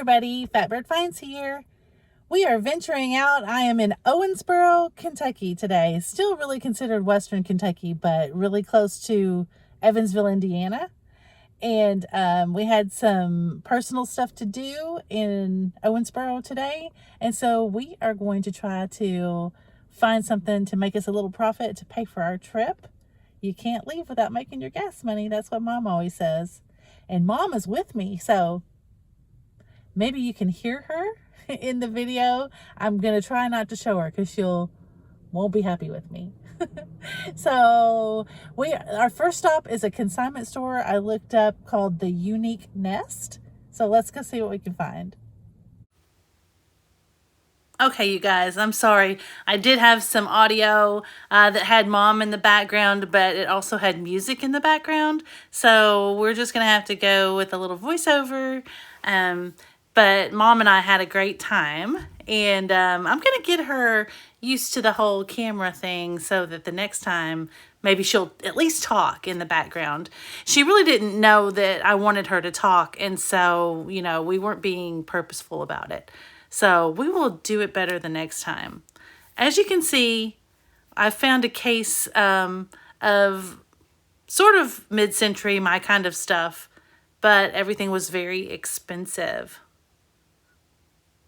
everybody, Fatbird Finds here. We are venturing out. I am in Owensboro, Kentucky today. Still really considered Western Kentucky, but really close to Evansville, Indiana. And we had some personal stuff to do in Owensboro today. And so we are going to try to find something to make us a little profit to pay for our trip. You can't leave without making your gas money. That's what Mom always says. And Mom is with me, so maybe you can hear her in the video. I'm going to try not to show her because won't be happy with me. So our first stop is a consignment store I looked up called the Unique Nest. So let's go see what we can find. Okay, you guys, I'm sorry. I did have some audio that had Mom in the background, but it also had music in the background. So we're just going to have to go with a little voiceover. But Mom and I had a great time. And I'm going to get her used to the whole camera thing so that the next time maybe she'll at least talk in the background. She really didn't know that I wanted her to talk. And so, you know, we weren't being purposeful about it. So we will do it better the next time. As you can see, I found a case of sort of mid-century, my kind of stuff, but everything was very expensive.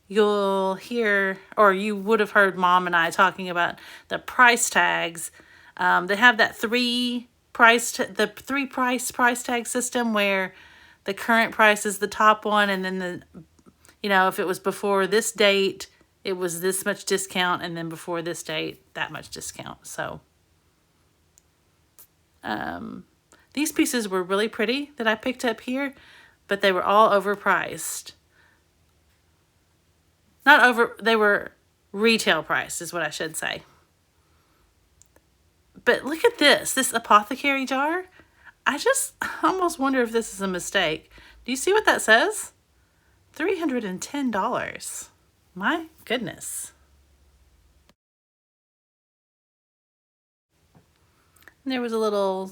You'll hear, or you would have heard Mom and I talking about the price tags. They have that three price tag system where the current price is the top one, and then you know, if it was before this date, it was this much discount, and then before this date, that much discount. So these pieces were really pretty that I picked up here, but they were all overpriced. They were retail price is what I should say. But look at this apothecary jar. I just almost wonder if this is a mistake. Do you see what that says? $310. My goodness. And there was a little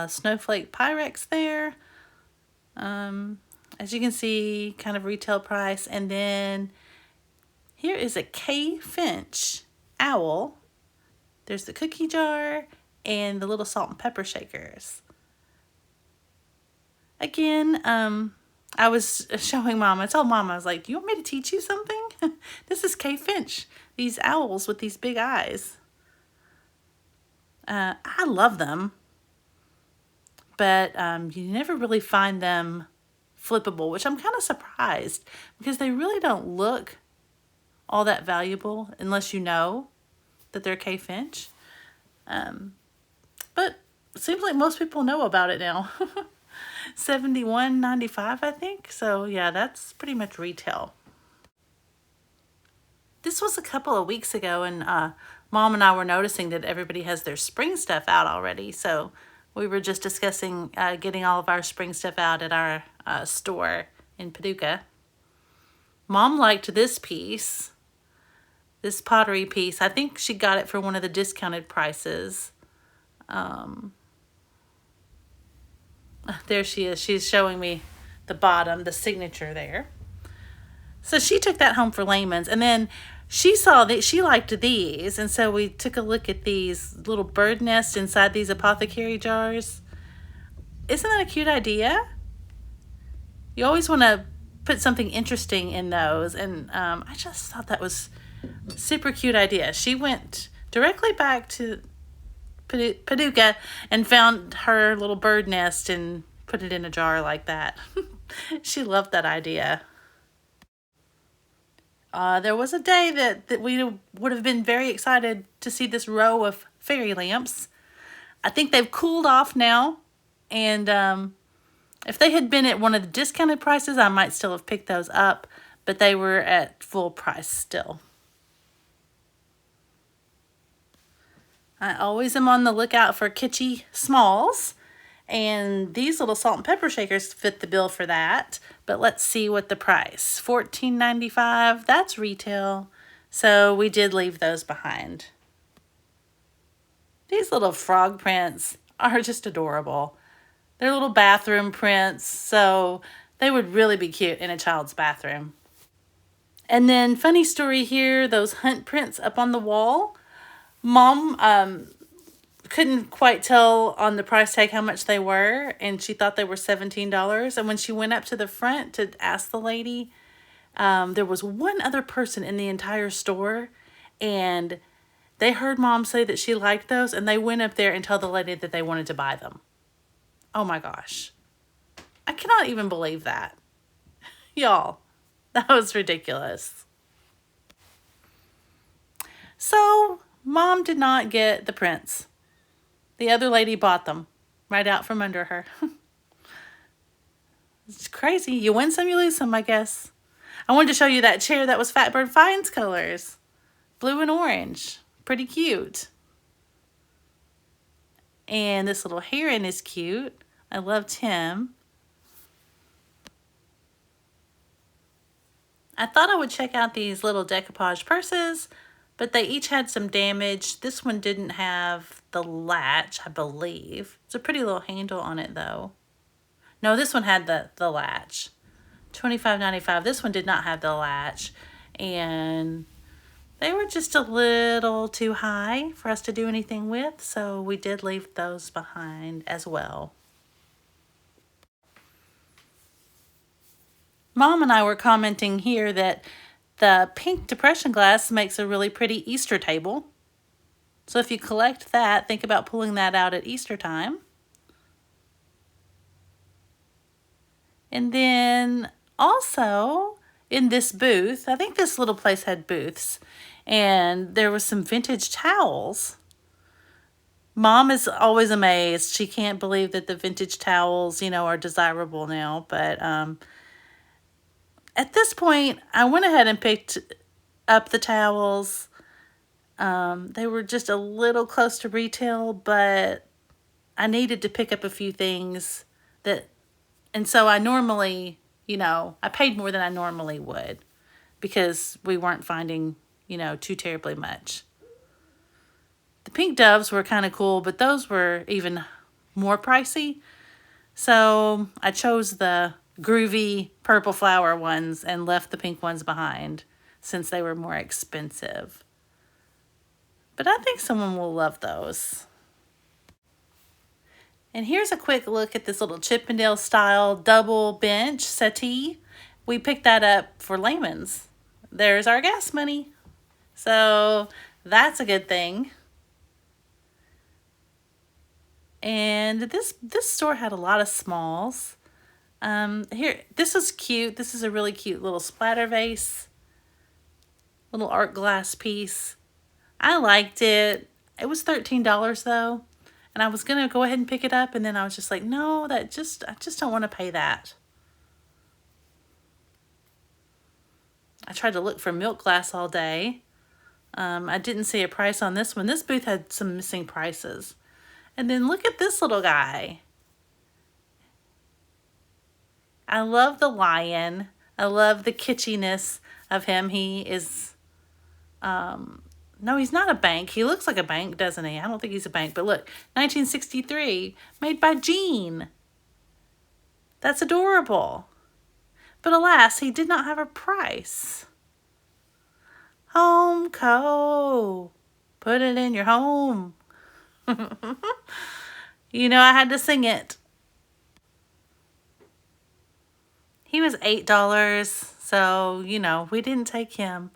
snowflake Pyrex there. As you can see, kind of retail price. And then here is a K Finch owl. There's the cookie jar and the little salt and pepper shakers. Again, I was showing Mom. I told Mom, I was like, do you want me to teach you something? This is K Finch. These owls with these big eyes. I love them. But you never really find them flippable, which I'm kind of surprised because they really don't look all that valuable unless you know that they're K Finch. But it seems like most people know about it now. $71.95, I think. So yeah, that's pretty much retail. This was a couple of weeks ago, and Mom and I were noticing that everybody has their spring stuff out already. So we were just discussing getting all of our spring stuff out at our store in Paducah. Mom liked this piece, this pottery piece. I think she got it for one of the discounted prices. There she is. She's showing me the bottom, the signature there. So she took that home for layman's, and then she saw that she liked these, and so we took a look at these little bird nests inside these apothecary jars. Isn't that a cute idea? You always want to put something interesting in those, and I just thought that was a super cute idea. She went directly back to Paducah and found her little bird nest and put it in a jar like that. She loved that idea. There was a day that we would have been very excited to see this row of fairy lamps. I think they've cooled off now, and if they had been at one of the discounted prices, I might still have picked those up, but they were at full price still. I always am on the lookout for kitschy smalls, and these little salt and pepper shakers fit the bill for that. But let's see what the price. $14.95, that's retail. So we did leave those behind. These little frog prints are just adorable. They're little bathroom prints, so they would really be cute in a child's bathroom. And then funny story here, those hunt prints up on the wall. Mom couldn't quite tell on the price tag how much they were, and she thought they were $17. And when she went up to the front to ask the lady, there was one other person in the entire store, and they heard Mom say that she liked those, and they went up there and told the lady that they wanted to buy them. Oh my gosh. I cannot even believe that. Y'all, that was ridiculous. So, Mom did not get the prints. The other lady bought them right out from under her. It's crazy. You win some, you lose some, I guess. I wanted to show you that chair that was Fatbird Fine's colors. Blue and orange. Pretty cute. And this little heron is cute. I loved him. I thought I would check out these little decoupage purses, but they each had some damage. This one didn't have the latch, I believe. It's a pretty little handle on it, though. No, this one had the latch. $25.95. This one did not have the latch. And they were just a little too high for us to do anything with, so we did leave those behind as well. Mom and I were commenting here that the pink depression glass makes a really pretty Easter table. So if you collect that, think about pulling that out at Easter time. And then also in this booth, I think this little place had booths, and there was some vintage towels. Mom is always amazed. She can't believe that the vintage towels, are desirable now. But at this point, I went ahead and picked up the towels. They were just a little close to retail, but I needed to pick up a few things and so I normally, I paid more than I normally would because we weren't finding, too terribly much. The pink doves were kind of cool, but those were even more pricey. So I chose the groovy purple flower ones and left the pink ones behind since they were more expensive. But I think someone will love those. And here's a quick look at this little Chippendale style double bench settee. We picked that up for Layman's. There's our gas money. So that's a good thing. And this store had a lot of smalls. Here, this is cute. This is a really cute little splatter vase. Little art glass piece. I liked it. It was $13 though. And I was going to go ahead and pick it up, and then I was just like, no, I just don't want to pay that. I tried to look for milk glass all day. I didn't see a price on this one. This booth had some missing prices. And then look at this little guy. I love the lion. I love the kitschiness of him. He is, no, he's not a bank. He looks like a bank, doesn't he? I don't think he's a bank. But look, 1963, made by Jean. That's adorable. But alas, he did not have a price. Home Co. Put it in your home. I had to sing it. He was $8, so, we didn't take him.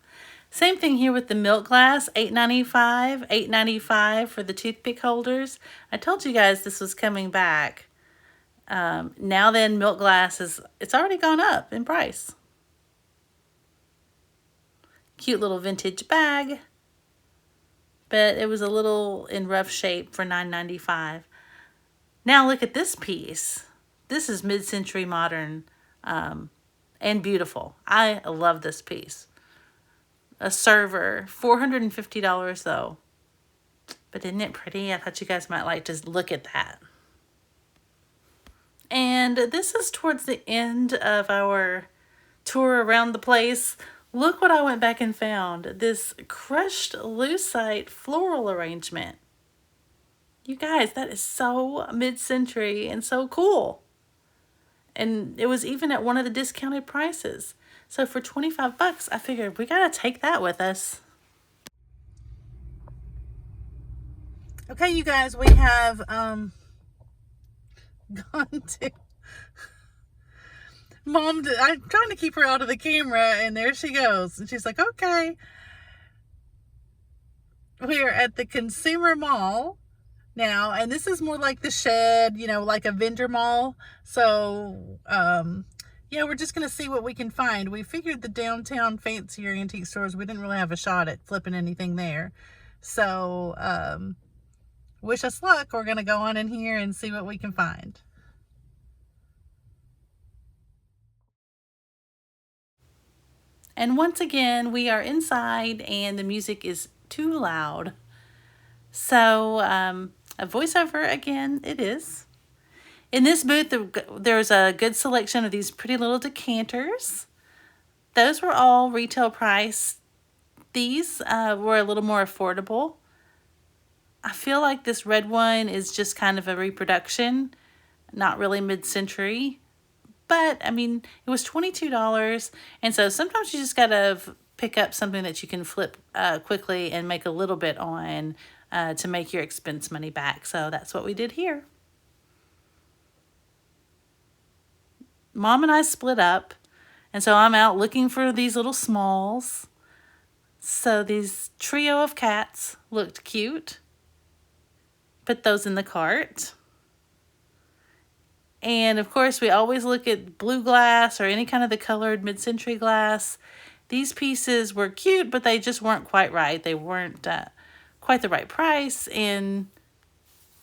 Same thing here with the milk glass, $8.95, $8.95 for the toothpick holders. I told you guys this was coming back. Now then, milk glass it's already gone up in price. Cute little vintage bag, but it was a little in rough shape for $9.95. Now look at this piece. This is mid-century modern and beautiful. I love this piece. A server, $450 though. But isn't it pretty? I thought you guys might like to look at that. And this is towards the end of our tour around the place. Look what I went back and found. This crushed lucite floral arrangement. You guys, that is so mid-century and so cool. And it was even at one of the discounted prices. So for 25 bucks, I figured we gotta take that with us. Okay, you guys, we have gone to Mom. I'm trying to keep her out of the camera, and there she goes. And she's like, okay. We are at the Consumer Mall now, and this is more like the Shed, you know, like a vendor mall. So, yeah, we're just going to see what we can find. We figured the downtown fancier antique stores, we didn't really have a shot at flipping anything there. So, wish us luck. We're going to go on in here and see what we can find. And once again, we are inside and the music is too loud. So, a voiceover again, it is. In this booth, there's a good selection of these pretty little decanters. Those were all retail price. These were a little more affordable. I feel like this red one is just kind of a reproduction, not really mid-century. But, I mean, it was $22, and so sometimes you just gotta pick up something that you can flip quickly and make a little bit on to make your expense money back. So that's what we did here. Mom and I split up, and so I'm out looking for these little smalls. So these trio of cats looked cute. Put those in the cart. And of course, we always look at blue glass or any kind of the colored mid-century glass. These pieces were cute, but they just weren't quite right. They weren't quite the right price and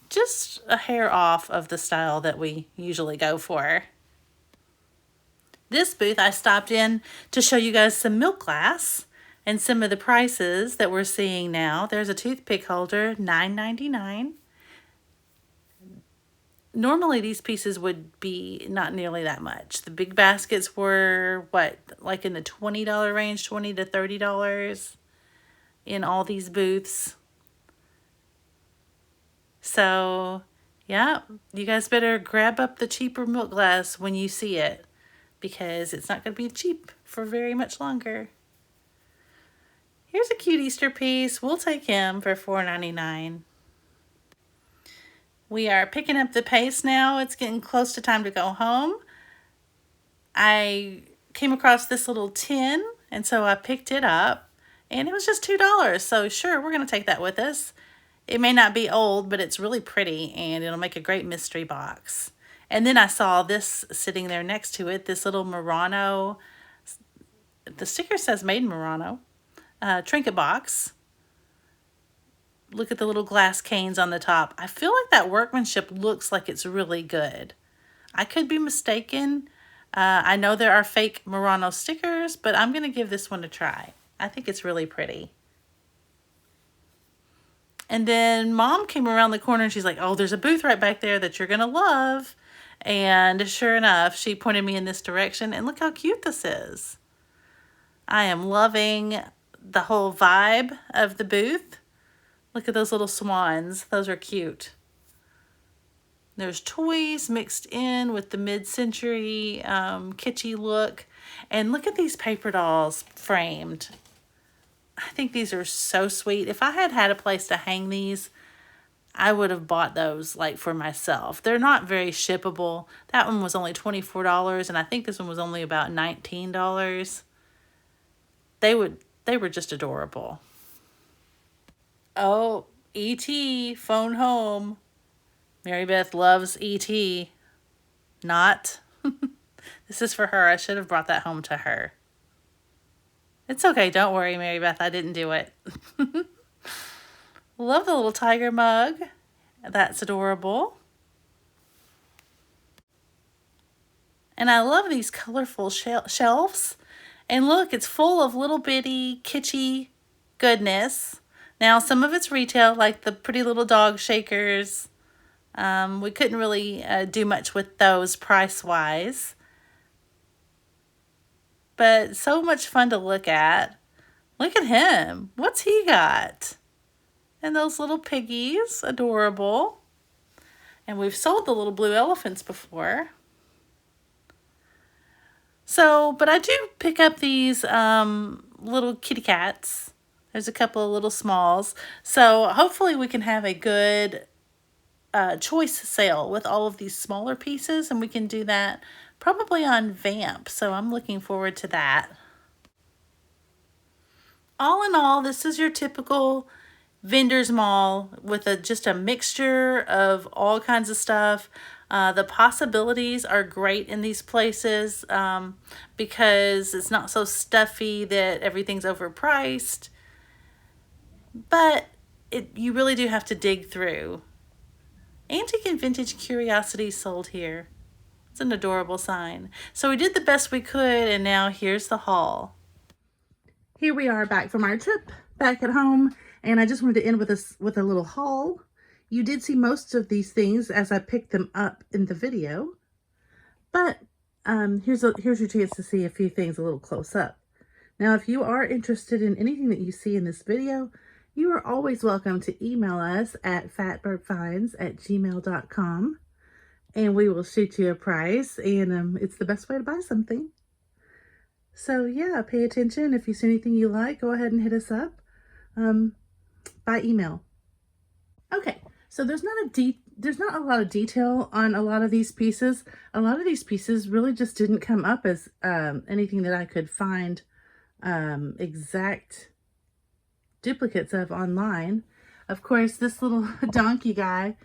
just a hair off of the style that we usually go for. This booth I stopped in to show you guys some milk glass and some of the prices that we're seeing now. There's a toothpick holder, $9.99. Normally these pieces would be not nearly that much. The big baskets were, what, like in the $20 range, $20 to $30 in all these booths. So, yeah, you guys better grab up the cheaper milk glass when you see it, because it's not going to be cheap for very much longer. Here's a cute Easter piece. We'll take him for $4.99. We are picking up the pace now. It's getting close to time to go home. I came across this little tin, and so I picked it up, and it was just $2. So sure, we're going to take that with us. It may not be old, but it's really pretty, and it'll make a great mystery box. And then I saw this sitting there next to it, this little Murano, the sticker says made in Murano, trinket box. Look at the little glass canes on the top. I feel like that workmanship looks like it's really good. I could be mistaken. I know there are fake Murano stickers, but I'm going to give this one a try. I think it's really pretty. And then Mom came around the corner and she's like, oh, there's a booth right back there that you're going to love. And sure enough, she pointed me in this direction, and look how cute this is. I am loving the whole vibe of the booth. Look at those little swans. Those are cute. There's toys mixed in with the mid-century kitschy look. And look at these paper dolls framed. I think these are so sweet. If I had had a place to hang these, I would have bought those like for myself. They're not very shippable. That one was only $24, and I think this one was only about $19. They were just adorable. Oh, E.T. phone home. Mary Beth loves E.T. Not. This is for her. I should have brought that home to her. It's okay. Don't worry, Mary Beth. I didn't do it. Love the little tiger mug. That's adorable. And I love these colorful shelves. And look, it's full of little bitty kitschy goodness. Now, some of it's retail, like the pretty little dog shakers. We couldn't really do much with those price-wise. But so much fun to look at. Look at him. What's he got? And those little piggies, adorable. And we've sold the little blue elephants before. So, but I do pick up these little kitty cats. There's a couple of little smalls. So hopefully we can have a good choice sale with all of these smaller pieces, and we can do that probably on Vamp. So I'm looking forward to that. All in all, this is your typical vendor's mall with just a mixture of all kinds of stuff. The possibilities are great in these places because it's not so stuffy that everything's overpriced, but you really do have to dig through. Antique and vintage curiosities sold here. It's an adorable sign. So we did the best we could, and now here's the haul. Here we are back from our trip, back at home, and I just wanted to end with a little haul. You did see most of these things as I picked them up in the video, but here's your chance to see a few things a little close up. Now, if you are interested in anything that you see in this video, you are always welcome to email us at fatbirdfinds@gmail.com, and we will shoot you a price, and it's the best way to buy something. So yeah, pay attention. If you see anything you like, go ahead and hit us up by email. Okay, so there's not a lot of detail on a lot of these pieces. A lot of these pieces really just didn't come up as anything that I could find exact duplicates of online. Of course, this little donkey guy,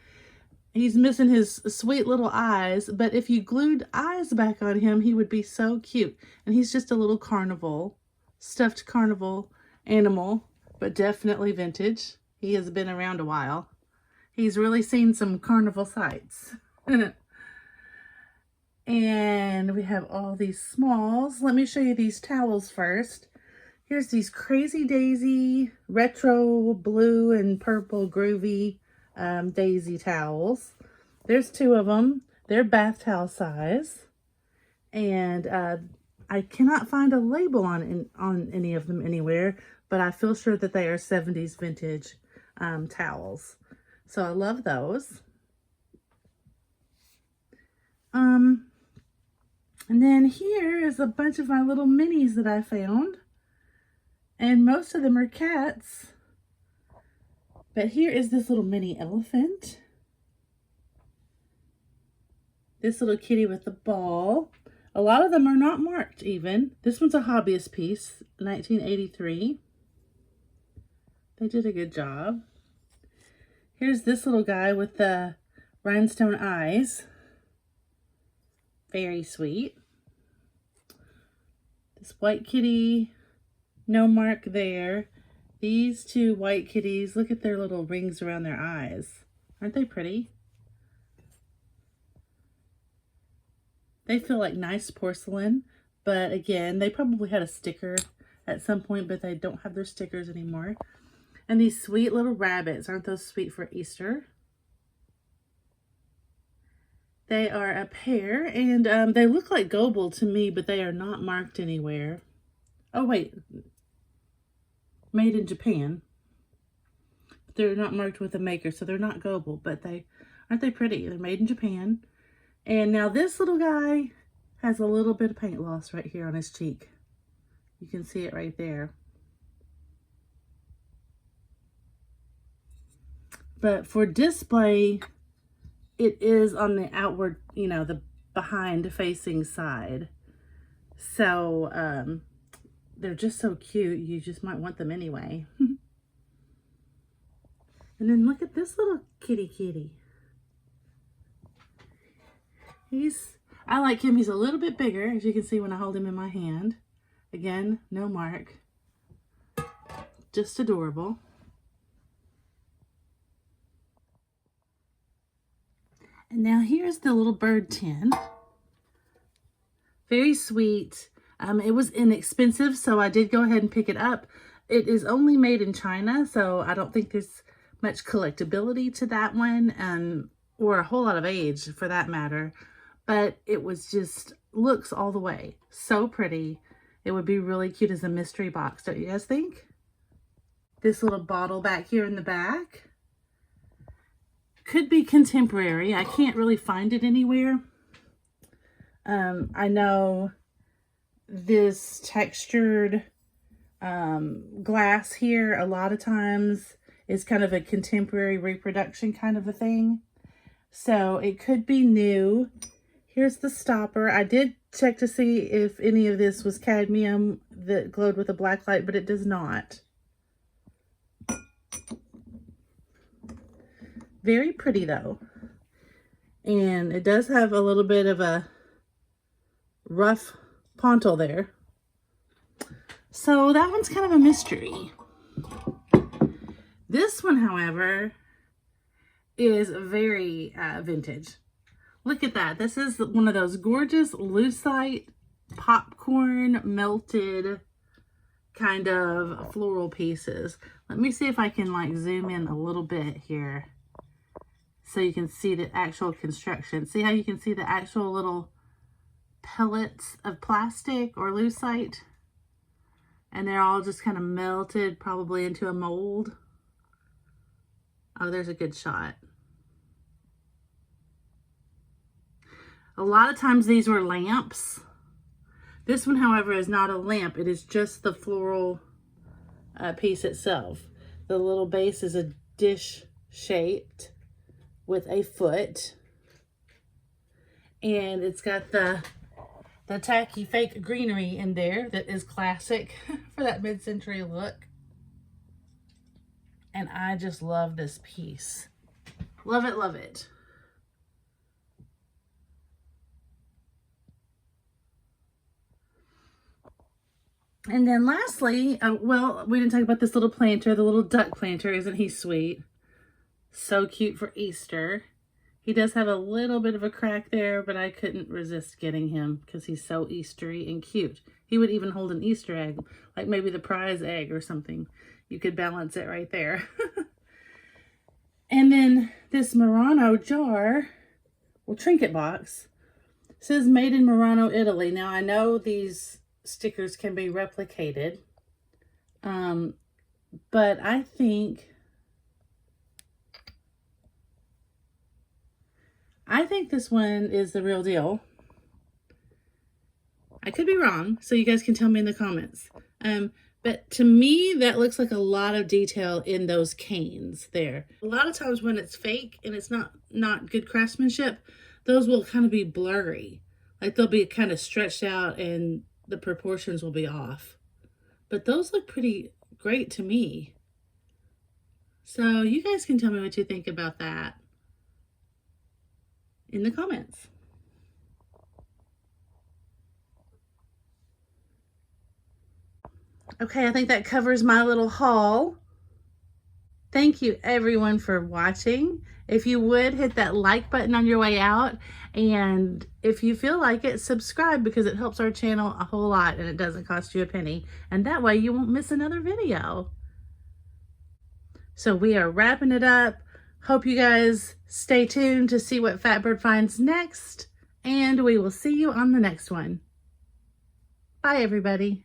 he's missing his sweet little eyes, but if you glued eyes back on him, he would be so cute. And he's just a little carnival, stuffed carnival animal, but definitely vintage. He has been around a while. He's really seen some carnival sights. And we have all these smalls. Let me show you these towels first. Here's these Crazy Daisy retro blue and purple groovy daisy towels. There's two of them. They're bath towel size, and I cannot find a label on any of them anywhere, but I feel sure that they are 70s vintage towels. So I love those. And then here is a bunch of my little minis that I found, and most of them are cats. But here is this little mini elephant. This little kitty with the ball. A lot of them are not marked even. This one's a hobbyist piece, 1983. They did a good job. Here's this little guy with the rhinestone eyes. Very sweet. This white kitty, no mark there. These two white kitties, look at their little rings around their eyes. Aren't they pretty? They feel like nice porcelain, but again, they probably had a sticker at some point, but they don't have their stickers anymore. And these sweet little rabbits, aren't those sweet for Easter? They are a pair, and they look like Goble to me, but they are not marked anywhere. Oh wait, made in Japan. They're not marked with a maker, so they're not Goble, but aren't they pretty? They're made in Japan. And now this little guy has a little bit of paint loss right here on his cheek. You can see it right there. But for display, it is on the outward, the behind facing side. So they're just so cute. You just might want them anyway. And then look at this little kitty. I like him. He's a little bit bigger, as you can see when I hold him in my hand. Again, no mark. Just adorable. And now here's the little bird tin. Very sweet. It was inexpensive, so I did go ahead and pick it up. It is only made in China, so I don't think there's much collectability to that one, or a whole lot of age for that matter. But it was just, looks all the way. So pretty. It would be really cute as a mystery box, don't you guys think? This little bottle back here in the back. Could be contemporary. I can't really find it anywhere. I know this textured glass here a lot of times is kind of a contemporary reproduction kind of a thing. So it could be new. Here's the stopper. I did check to see if any of this was cadmium that glowed with a black light, but it does not. Very pretty though. And it does have a little bit of a rough pontil there. So that one's kind of a mystery. This one, however, is very vintage. Look at that. This is one of those gorgeous lucite popcorn melted kind of floral pieces. Let me see if I can like zoom in a little bit here so you can see the actual construction. See how you can see the actual little pellets of plastic or lucite? And they're all just kind of melted probably into a mold. Oh, there's a good shot. A lot of times these were lamps. This one, however, is not a lamp. It is just the floral piece itself. The little base is a dish shaped with a foot. And it's got the tacky fake greenery in there that is classic for that mid-century look. And I just love this piece. Love it, love it. And then lastly, well, we didn't talk about this little planter, the little duck planter. Isn't he sweet? So cute for Easter. He does have a little bit of a crack there, but I couldn't resist getting him because he's so Eastery and cute. He would even hold an Easter egg, like maybe the prize egg or something. You could balance it right there. And then this Murano jar, or trinket box, says made in Murano, Italy. Now I know these stickers can be replicated, but I think this one is the real deal. I could be wrong, so you guys can tell me in the comments. But to me, that looks like a lot of detail in those canes there. A lot of times when it's fake and it's not good craftsmanship, those will kind of be blurry. Like they'll be kind of stretched out and the proportions will be off. But those look pretty great to me. So you guys can tell me what you think about that in the comments. Okay, I think that covers my little haul. Thank you everyone for watching. If you would, hit that like button on your way out. And if you feel like it, subscribe because it helps our channel a whole lot and it doesn't cost you a penny. And that way you won't miss another video. So we are wrapping it up. Hope you guys stay tuned to see what Fatbird finds next. And we will see you on the next one. Bye, everybody.